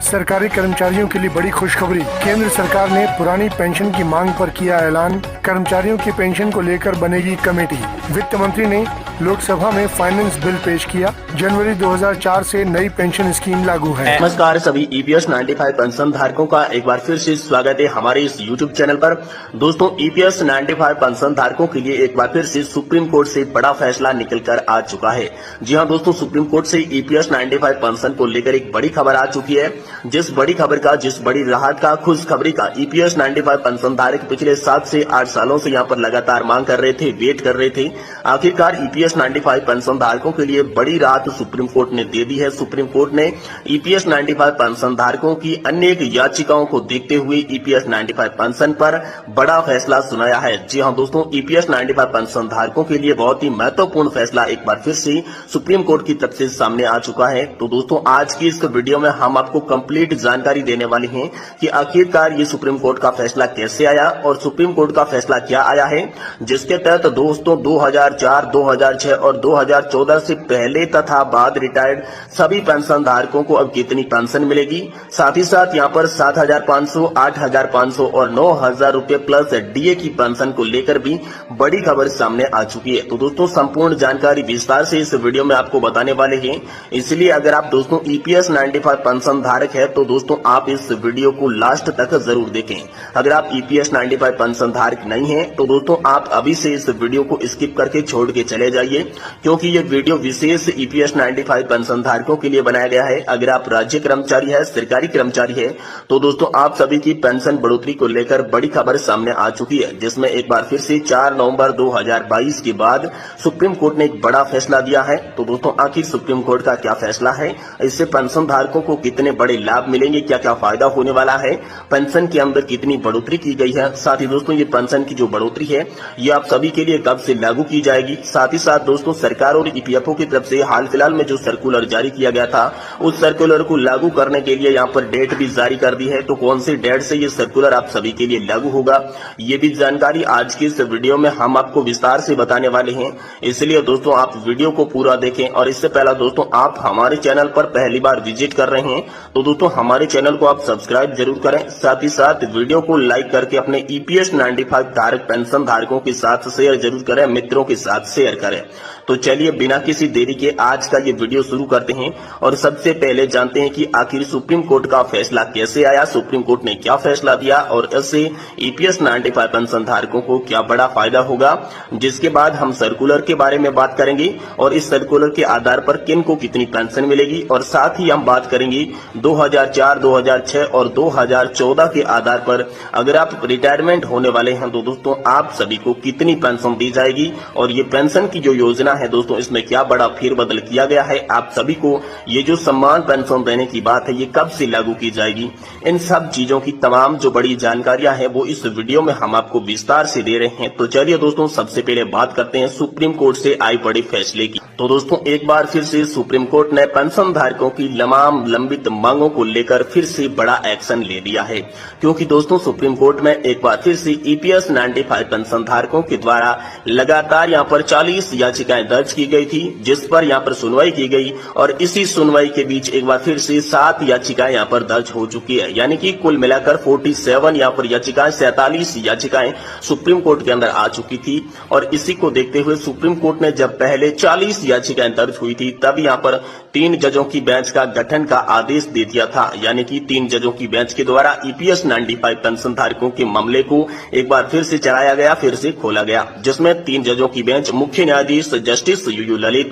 सरकारी कर्मचारियों के लिए बड़ी खुशखबरी। केंद्र सरकार ने पुरानी पेंशन की मांग पर किया ऐलान। कर्मचारियों की पेंशन को लेकर बनेगी कमेटी। वित्त मंत्री ने लोकसभा में फाइनेंस बिल पेश किया। जनवरी 2004 से नई पेंशन स्कीम लागू है। नमस्कार सभी EPS 95 पेंशन धारकों का एक बार फिर से स्वागत है हमारे इस YouTube चैनल पर। दोस्तों EPS 95 पेंशन धारकों के लिए एक बार फिर से सुप्रीम कोर्ट से बड़ा फैसला निकल कर आ चुका है। जी हां दोस्तों, सुप्रीम कोर्ट से EPS 95 पेंशन को लेकर एक बड़ी खबर आ चुकी है। जिस बड़ी खबर का, जिस बड़ी राहत का, खुशखबरी का EPS 95 पेंशन धारक पिछले 7 से 8 सालों से यहाँ पर लगातार मांग कर रहे थे, वेट कर रहे थे। आखिरकार EPS 95 पेंशन धारकों के लिए बड़ी राहत सुप्रीम कोर्ट ने दे दी है। सुप्रीम कोर्ट ने EPS 95 पेंशन धारकों की अनेक याचिकाओं को देखते हुए EPS 95 पेंशन पर बड़ा फैसला सुनाया है। जी हां दोस्तों, EPS 95 पेंशन धारकों के लिए बहुत ही महत्वपूर्ण फैसला एक बार फिर से सुप्रीम कोर्ट की तरफ से सामने आ चुका है। तो दोस्तों आज की इस वीडियो में हम आपको कंप्लीट जानकारी देने वाले हैं कि आखिरकार ये सुप्रीम कोर्ट का फैसला कैसे आया और सुप्रीम कोर्ट का फैसला क्या आया है, जिसके तहत दोस्तों 2004, 2006 और 2014 से पहले तथा बाद रिटायर्ड सभी पेंशन धारकों को अब कितनी पेंशन मिलेगी। साथ ही साथ यहाँ पर 7,500, 8,500 और 9,000 रुपए प्लस DA की पेंशन को लेकर भी बड़ी खबर सामने आ चुकी है। तो दोस्तों संपूर्ण जानकारी विस्तार से इस वीडियो में आपको बताने वाले हैं। इसलिए अगर आप दोस्तों EPS 95 पेंशन धारक है तो दोस्तों आप इस वीडियो को लास्ट तक जरूर देखें। अगर आप EPS 95 पेंशन धारक नहीं है तो दोस्तों आप अभी से इस वीडियो को स्किप करके छोड़ के चले जाइए, क्योंकि ये वीडियो विशेष EPS 95 पेंशन धारकों के लिए बनाया गया है। अगर आप राज्य कर्मचारी है, सरकारी कर्मचारी है तो दोस्तों आप सभी की पेंशन बढ़ोतरी को लेकर बड़ी खबर सामने आ चुकी है, जिसमें एक बार फिर से 4 नवंबर 2022 के बाद सुप्रीम कोर्ट ने एक बड़ा फैसला दिया है। तो दोस्तों आखिर सुप्रीम कोर्ट का क्या फैसला है, इससे पेंशन धारकों को कितने बड़े लाभ मिलेंगे, क्या क्या फायदा होने वाला है, पेंशन के अंदर कितनी बढ़ोतरी की गई है। साथ ही दोस्तों ये पेंशन की जो बढ़ोतरी है ये आप सभी के लिए कब से लागू की जाएगी। साथ ही साथ दोस्तों सरकार और EPFO की तरफ से हाल फिलहाल में जो सर्कुलर जारी किया गया था उस सर्कुलर को लागू करने के लिए यहाँ पर डेट भी जारी कर दी है। तो कौन सी डेट से ये सर्कुलर आप सभी के लिए लागू होगा, ये भी जानकारी आज की इस वीडियो में हम आपको विस्तार से बताने वाले हैं। इसलिए दोस्तों आप वीडियो को पूरा देखें। और इससे पहला दोस्तों आप हमारे चैनल पर पहली बार विजिट कर रहे हैं तो दोस्तों हमारे चैनल को आप सब्सक्राइब जरूर करें। साथ ही साथ वीडियो को लाइक करके अपने EPS 95 धारक पेंशन धारकों के साथ शेयर जरूर करें, मित्रों के साथ शेयर करें। तो चलिए बिना किसी देरी के आज का ये वीडियो शुरू करते हैं और सबसे पहले जानते हैं कि आखिर सुप्रीम कोर्ट का फैसला कैसे आया, सुप्रीम कोर्ट ने क्या फैसला दिया और इससे EPS 95 पेंशन धारकों को क्या बड़ा फायदा होगा। जिसके बाद हम सर्कुलर के बारे में बात करेंगे और इस सर्कुलर के आधार पर किन को कितनी पेंशन मिलेगी, और साथ ही हम बात करेंगे 2004, 2006 और 2014 के आधार पर अगर आप रिटायरमेंट होने वाले हैं तो दोस्तों आप सभी को कितनी पेंशन दी जाएगी और ये पेंशन की जो योजना है दोस्तों इसमें क्या बड़ा फेरबदल किया गया है। आप सभी को ये जो सम्मान पेंशन देने की बात है ये कब से लागू की जाएगी, इन सब चीजों की तमाम जो बड़ी जानकारियां हैं वो इस वीडियो में हम आपको विस्तार से दे रहे हैं। तो चलिए दोस्तों सबसे पहले बात करते हैं सुप्रीम कोर्ट से आए बड़े फैसले की। तो दोस्तों एक बार फिर से सुप्रीम कोर्ट ने पेंशन धारकों की तमाम लंबित मांगों को लेकर फिर से बड़ा एक्शन ले लिया है, क्योंकि दोस्तों सुप्रीम कोर्ट में एक बार फिर से EPS 95 पेंशन धारकों के द्वारा लगातार यहाँ पर 40 याचिकाएं दर्ज की गई थी, जिस पर यहाँ पर सुनवाई की गई और इसी सुनवाई के बीच एक बार फिर से 7 याचिकाएं यहाँ पर दर्ज हो चुकी है, यानी कि कुल मिलाकर 47 यहाँ पर याचिकाएं, 47 याचिकाएं सुप्रीम कोर्ट के अंदर आ चुकी थी। और इसी को देखते हुए सुप्रीम कोर्ट ने जब पहले 40 याचिकाएं दर्ज हुई थी तब यहाँ पर 3 जजों की बेंच का गठन का आदेश दे दिया था, यानी कि 3 जजों की बेंच के द्वारा EPS 95 पेंशन धारकों के मामले को एक बार फिर से चलाया गया, फिर से खोला गया, जिसमें 3 जजों की बेंच मुख्य न्यायाधीश justice UU Lalit,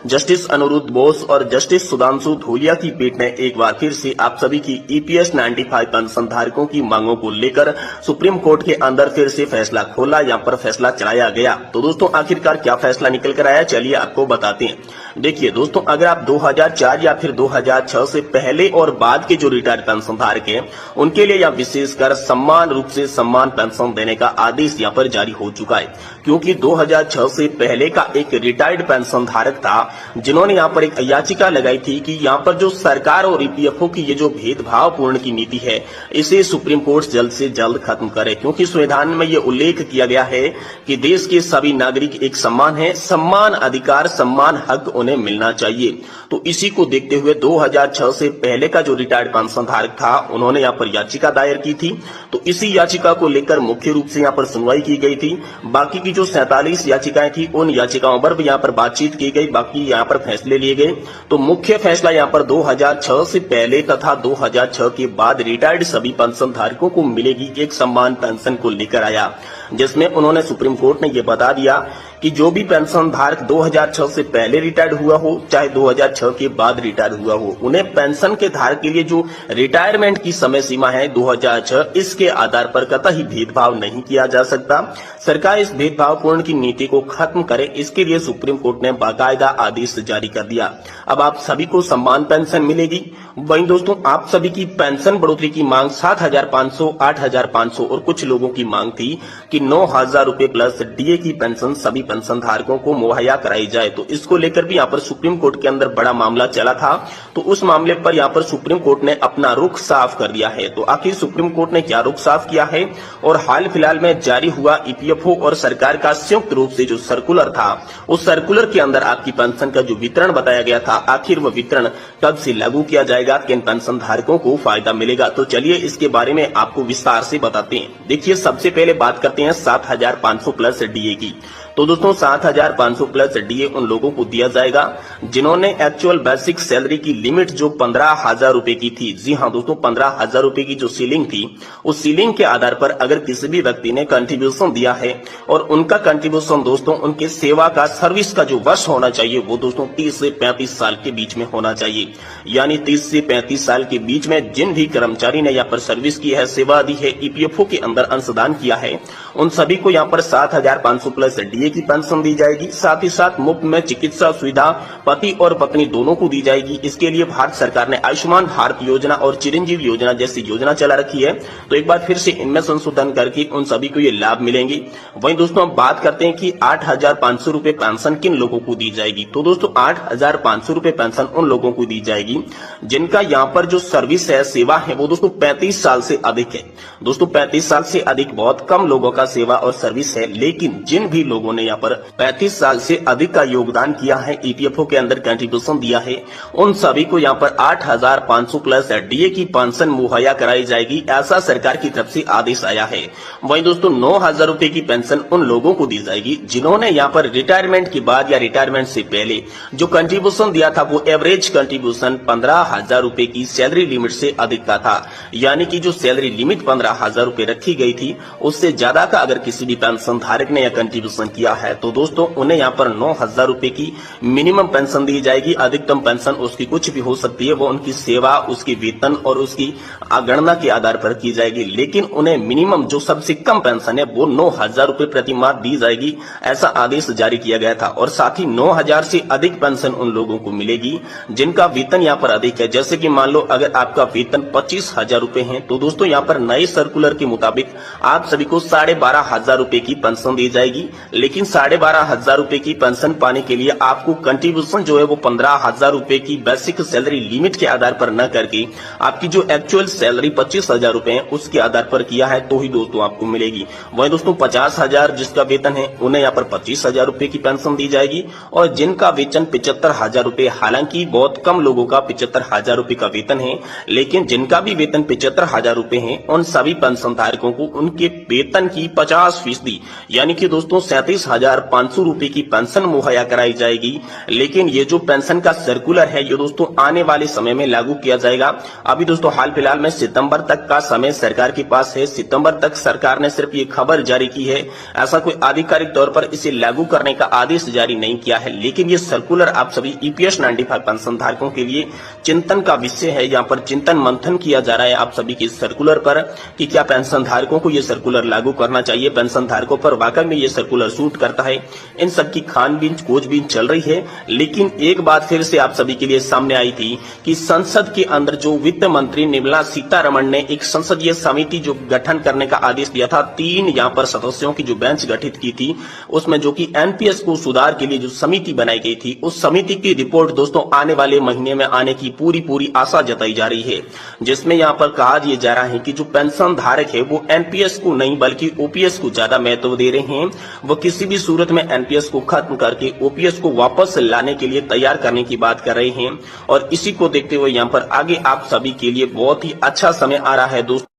justice Aniruddha Bose और जस्टिस सुधांशु धूलिया की पीठ ने एक बार फिर से आप सभी की EPS 95 पेंशन धारकों की मांगों को लेकर सुप्रीम कोर्ट के अंदर फिर से फैसला खोला, यहाँ पर फैसला चलाया गया। तो दोस्तों आखिरकार क्या फैसला निकल कर आया, चलिए आपको बताते हैं। देखिए दोस्तों अगर आप 2004 या फिर 2006 से पहले और बाद के जो रिटायर्ड पेंशन धारक हैं उनके लिए यह विशेषकर समान रूप से सम्मान पेंशन देने का आदेश यहाँ पर जारी हो चुका है, क्योंकि 2006 से पहले का एक रिटायर्ड पेंशन धारक था जिन्होंने यहाँ पर एक याचिका लगाई थी कि यहाँ पर जो सरकार और EPFO की ये जो भेदभावपूर्ण की नीति है इसे सुप्रीम कोर्ट जल्द से जल्द खत्म करे, क्योंकि संविधान में ये उल्लेख किया गया है कि देश के सभी नागरिक एक समान है, सम्मान अधिकार सम्मान हक उन्हें मिलना चाहिए। तो इसी को देखते हुए 2006 से पहले का जो रिटायर्ड पेंशन धारक था उन्होंने यहाँ पर याचिका दायर की थी। तो इसी याचिका को लेकर मुख्य रूप से यहाँ पर सुनवाई की गई थी। बाकी की जो 47 याचिकाएं थी उन याचिकाओं पर भी यहाँ पर बातचीत की गई, बाकी यहाँ पर फैसले लिए गए। तो मुख्य फैसला यहाँ पर 2006 से पहले तथा 2006 के बाद रिटायर्ड सभी पेंशन धारकों को मिलेगी एक समान पेंशन को लेकर आया, जिसमें उन्होंने सुप्रीम कोर्ट ने यह बता दिया कि जो भी पेंशन धारक 2006 से पहले रिटायर्ड हुआ हो चाहे 2006 के बाद रिटायर हुआ हो, उन्हें पेंशन के धारक के लिए जो रिटायरमेंट की समय सीमा है 2006, इसके आधार पर कतई भेदभाव नहीं किया जा सकता। सरकार इस भेदभावपूर्ण की नीति को खत्म करे, इसके लिए सुप्रीम कोर्ट ने बाकायदा आदेश जारी कर दिया। अब आप सभी को समान पेंशन मिलेगी। वहीं दोस्तों आप सभी की पेंशन बढ़ोतरी की मांग 7,500, 8,500 और कुछ लोगों की मांग थी कि 9,000 रुपए प्लस डीए की पेंशन सभी पेंशन धारकों को मुहैया कराई जाए। तो इसको लेकर भी यहाँ पर सुप्रीम कोर्ट के अंदर बड़ा मामला चला था। तो उस मामले पर यहाँ पर सुप्रीम कोर्ट ने अपना रुख साफ कर दिया है। तो आखिर सुप्रीम कोर्ट ने क्या रुख साफ किया है और हाल फिलहाल में जारी हुआ ईपीएफओ और सरकार का संयुक्त रूप से जो सर्कुलर था, उस सर्कुलर के अंदर आपकी पेंशन का जो वितरण बताया गया था, आखिर वह वितरण कब से लागू किया जाएगा, किन पेंशन धारकों को फायदा मिलेगा। तो चलिए इसके बारे में आपको विस्तार से बताते हैं। देखिए सबसे पहले बात करते हैं 7,500 प्लस डीए की। तो दोस्तों 7,500 प्लस डीए उन लोगों को दिया जाएगा जिन्होंने एक्चुअल बेसिक सैलरी की लिमिट जो 15,000 रुपए की थी, जी हाँ दोस्तों 15,000 रुपए की जो सीलिंग थी, उस सीलिंग के आधार पर अगर किसी भी व्यक्ति ने कंट्रीब्यूशन दिया है और उनका कंट्रीब्यूशन दोस्तों उनके सेवा का सर्विस का जो वर्ष होना चाहिए वो दोस्तों 30 से 35 साल के बीच में होना चाहिए। यानी 30 से 35 साल के बीच में जिन भी कर्मचारी ने यहाँ पर सर्विस की है, सेवा दी है, ईपीएफओ के अंदर अंशदान किया है, उन सभी को यहाँ पर 7,500 प्लस डीए की पेंशन दी जाएगी। साथ ही साथ मुफ्त में चिकित्सा सुविधा पति और पत्नी दोनों को दी जाएगी। इसके लिए भारत सरकार ने आयुष्मान भारत योजना और चिरंजीवी योजना जैसी योजना चला रखी है। तो एक बार फिर से इनमें संशोधन करके उन सभी को ये लाभ मिलेंगे। वहीं दोस्तों हम बात करते हैं कि 8,500 रुपए पेंशन किन लोगों को दी जाएगी। तो दोस्तों 8,500 रुपए पेंशन उन लोगों को दी जाएगी जिनका यहाँ पर जो सर्विस है, सेवा है, वो दोस्तों 35 साल से अधिक है। दोस्तों 35 साल से अधिक बहुत कम लोगों का सेवा और सर्विस है, लेकिन जिन भी लोगों ने यहाँ पर 35 साल से अधिक का योगदान किया है, ईपीएफओ के अंदर कंट्रीब्यूशन दिया है, उन सभी को यहाँ पर 8,500 प्लस डीए की पेंशन मुहैया कराई जाएगी। ऐसा सरकार की तरफ से आदेश आया है। वहीं दोस्तों 9,000 रुपए की पेंशन उन लोगों को दी जाएगी जिन्होंने यहाँ पर रिटायरमेंट के बाद या रिटायरमेंट से पहले जो कंट्रीब्यूशन दिया था वो एवरेज कंट्रीब्यूशन 15,000 रुपए की सैलरी लिमिट से अधिक का था। यानी कि जो सैलरी लिमिट 15,000 रुपए रखी गई थी उससे ज्यादा का अगर किसी भी पेंशन धारक ने यह कंट्रीब्यूशन किया है तो दोस्तों उन्हें यहाँ पर 9,000 रुपए की मिनिमम पेंशन दी जाएगी। अधिकतम पेंशन उसकी कुछ भी हो सकती है, वो उनकी सेवा, उसकी वेतन और उसकी गणना के आधार पर की जाएगी, लेकिन उन्हें मिनिमम जो सबसे कम पेंशन है वो 9,000 रुपए प्रति माह दी जाएगी। ऐसा आदेश जारी किया गया था। और साथ ही 9,000 से अधिक पेंशन उन लोगों को मिलेगी जिनका वेतन यहाँ पर अधिक है। जैसे कि मान लो अगर आपका वेतन 25,000 रुपए है तो दोस्तों यहाँ पर नए सर्कुलर के मुताबिक आप सभी को 12,500 रुपए की पेंशन दी जाएगी। लेकिन 12,500 रुपए की पेंशन पाने के लिए आपको कंट्रीब्यूशन जो है वो 15,000 रुपए की बेसिक सैलरी लिमिट के आधार पर न करके आपकी जो एक्चुअल सैलरी 25,000 रुपए है उसके आधार पर किया है तो ही दोस्तों आपको मिलेगी। वहीं दोस्तों 50,000 जिसका वेतन है उन्हें यहाँ पर 25,000 रुपए की पेंशन दी जाएगी। और जिनका वेतन 75,000 रुपए, हालांकि बहुत कम लोगों का 75,000 रुपए का वेतन है, लेकिन जिनका भी वेतन 75,000 रुपए है उन सभी पेंशन धारकों को उनके वेतन की 50% यानी कि दोस्तों 37,500 रुपए की पेंशन मुहैया कराई जाएगी। लेकिन ये जो पेंशन का सर्कुलर है ये दोस्तों आने वाले समय में लागू किया जाएगा। अभी दोस्तों हाल फिलहाल में सितंबर तक का समय सरकार के पास है। सितंबर तक सरकार ने सिर्फ ये खबर जारी की है, ऐसा कोई आधिकारिक तौर पर इसे लागू करने का आदेश जारी नहीं किया है। लेकिन ये सर्कुलर आप सभी ईपीएस 95 पेंशन धारकों के लिए चिंतन का विषय है। यहाँ पर चिंतन मंथन किया जा रहा है आप सभी के सर्कुलर पर कि क्या पेंशन धारकों को ये सर्कुलर लागू करना चाहिए, पेंशन धारकों पर वाकई में ये सर्कुलर सूट करता है। इन सब की खानबीन खोजबीन चल रही है। लेकिन एक बात फिर से आप सभी के लिए सामने आई थी कि संसद के अंदर जो वित्त मंत्री निर्मला सीतारमण ने एक संसदीय समिति जो गठन करने का आदेश दिया था, 3 यहाँ पर सदस्यों की जो बेंच गठित की थी, उसमें जो कि एनपीएस को सुधार के लिए जो समिति बनाई गई थी, उस समिति की रिपोर्ट दोस्तों आने वाले महीने में आने की पूरी आशा जताई जा रही है। जिसमें यहाँ पर कहा जा रहा है कि जो पेंशन धारक है वो एनपीएस को नहीं बल्कि ओपीएस को ज्यादा महत्व दे रहे हैं। वो किस किसी भी सूरत में एनपीएस को खत्म करके ओपीएस को वापस लाने के लिए तैयार करने की बात कर रहे हैं और इसी को देखते हुए यहाँ पर आगे आप सभी के लिए बहुत ही अच्छा समय आ रहा है दोस्तों।